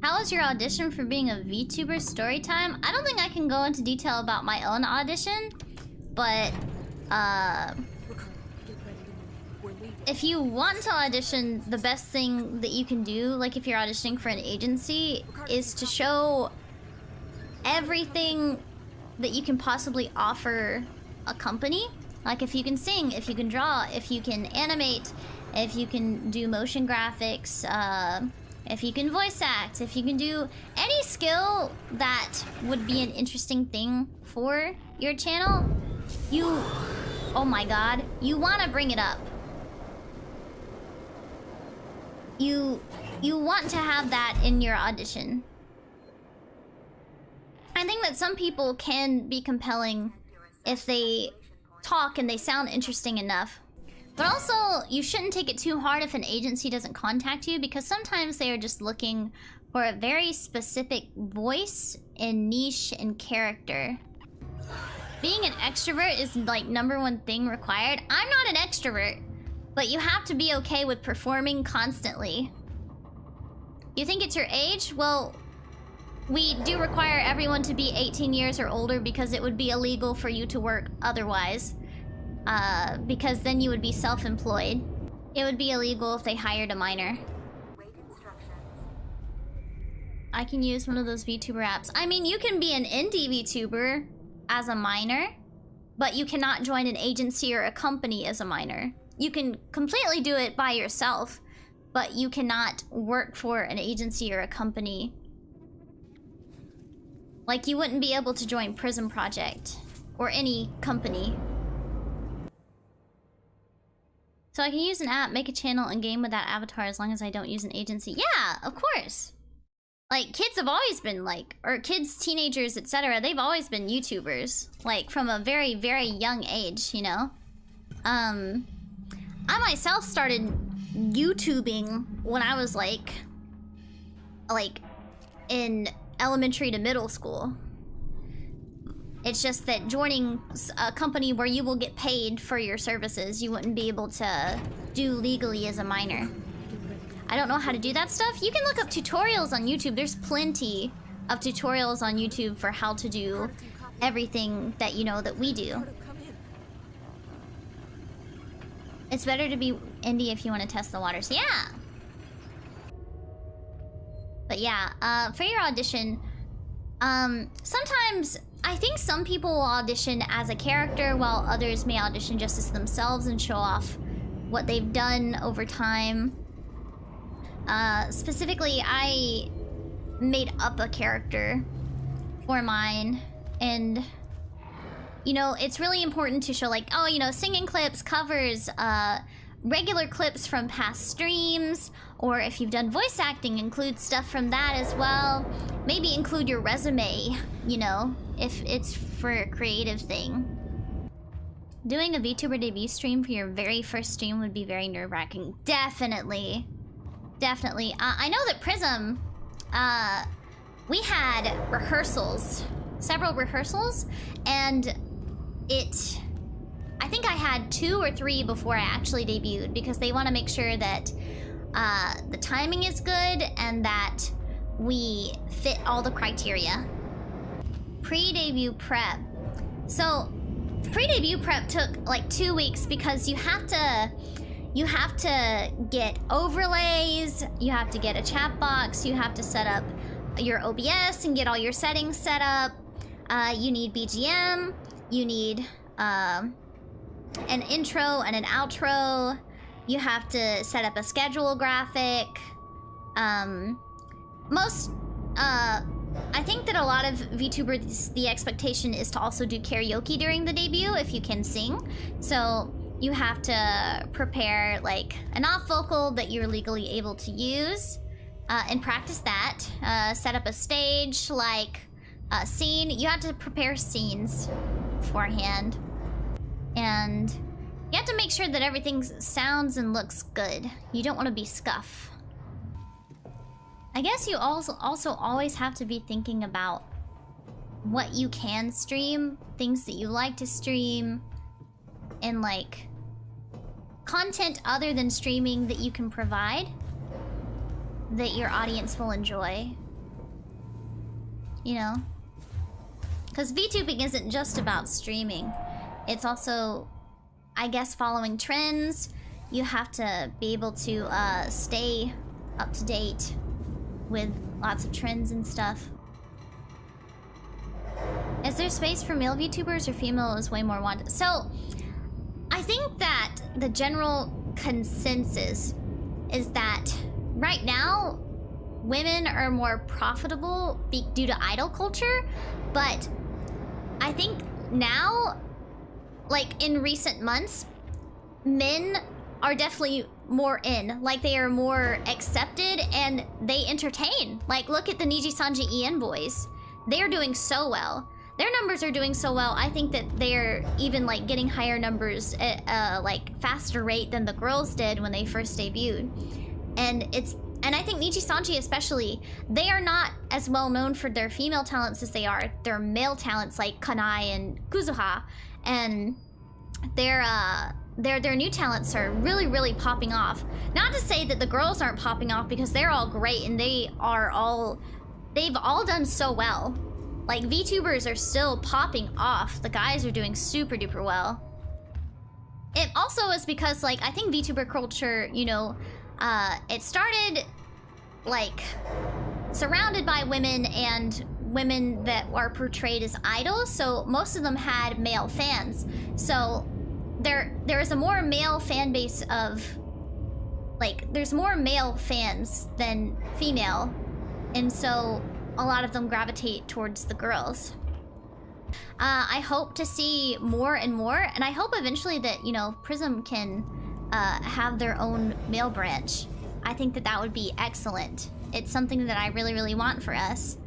How was your audition for being a VTuber story time? I don't think I can go into detail about my own audition, but if you want to audition, the best thing that you can do, like if you're auditioning for an agency, is to show everything that you can possibly offer a company. Like if you can sing, if you can draw, if you can animate, if you can do motion graphics, if you can voice act, if you can do any skill that would be an interesting thing for your channel, oh my god, you want to bring it up. You want to have that in your audition. I think that some people can be compelling if they talk and they sound interesting enough. But also, you shouldn't take it too hard if an agency doesn't contact you, because sometimes they are just looking for a very specific voice and niche and character. Being an extrovert is like #1 thing required. I'm not an extrovert, but you have to be okay with performing constantly. You think it's your age? Well, we do require everyone to be 18 years or older because it would be illegal for you to work otherwise. Because then you would be self-employed. It would be illegal if they hired a minor. I can use one of those VTuber apps. I mean, you can be an indie VTuber as a minor, but you cannot join an agency or a company as a minor. You can completely do it by yourself, but you cannot work for an agency or a company. Like, you wouldn't be able to join PRISM Project or any company. So I can use an app, make a channel, and game with that avatar as long as I don't use an agency. Yeah, of course. Like, kids have always been like, or kids, teenagers, etc. They've always been YouTubers. Like, from a very, very young age, you know? I myself started YouTubing when I was like in elementary to middle school. It's just that joining a company where you will get paid for your services, you wouldn't be able to do legally as a minor. I don't know how to do that stuff. You can look up tutorials on YouTube. There's plenty of tutorials on YouTube for how to do everything that you know that we do. It's better to be indie if you want to test the waters. Yeah! But yeah, for your audition, sometimes I think some people will audition as a character while others may audition just as themselves and show off what they've done over time. Specifically, I made up a character for mine, and you know, it's really important to show, like, oh, you know, singing clips, covers, regular clips from past streams, or if you've done voice acting, include stuff from that as well. Maybe include your resume, you know, if it's for a creative thing. Doing a VTuber debut stream for your very first stream would be very nerve-wracking. Definitely. Definitely. I know that PRISM, we had rehearsals, several rehearsals, and I think I had 2 or 3 before I actually debuted, because they want to make sure that the timing is good and that we fit all the criteria. Pre-debut prep. So, pre-debut prep took like 2 weeks because you have to get overlays, you have to get a chat box, you have to set up your OBS and get all your settings set up. You need BGM, you need an intro and an outro. You have to set up a schedule graphic. I think that a lot of VTubers, the expectation is to also do karaoke during the debut if you can sing. So you have to prepare like an off vocal that you're legally able to use and practice that. Set up a stage, like a scene. You have to prepare scenes beforehand. And you have to make sure that everything sounds and looks good. You don't want to be scuff. I guess you also always have to be thinking about what you can stream, things that you like to stream, and like content other than streaming that you can provide that your audience will enjoy. you know? Because VTubing isn't just about streaming. It's also, I guess, following trends. You have to be able to stay up to date with lots of trends and stuff. Is there space for male VTubers or female is way more wanted? So, I think that the general consensus is that right now, women are more profitable due to idol culture, but I think now, like in recent months, men are definitely more in. Like, they are more accepted and they entertain. Like, look at the Niji Sanji Ian boys. They are doing so well. Their numbers are doing so well. I think that they're even like getting higher numbers at a like faster rate than the girls did when they first debuted. And I think Niji Sanji especially, they are not as well known for their female talents as they are their male talents like Kanai and Kuzuha. And their new talents are really, really popping off. Not to say that the girls aren't popping off, because they're all great and they've all done so well. Like, VTubers are still popping off. The guys are doing super duper well. It also is because, like, I think VTuber culture, you know, it started, like, surrounded by women and women that are portrayed as idols. So most of them had male fans. So there is a more male fan base of, like, there's more male fans than female. And so a lot of them gravitate towards the girls. I hope to see more and more, and I hope eventually that, you know, PRISM can have their own male branch. I think that that would be excellent. It's something that I really, really want for us.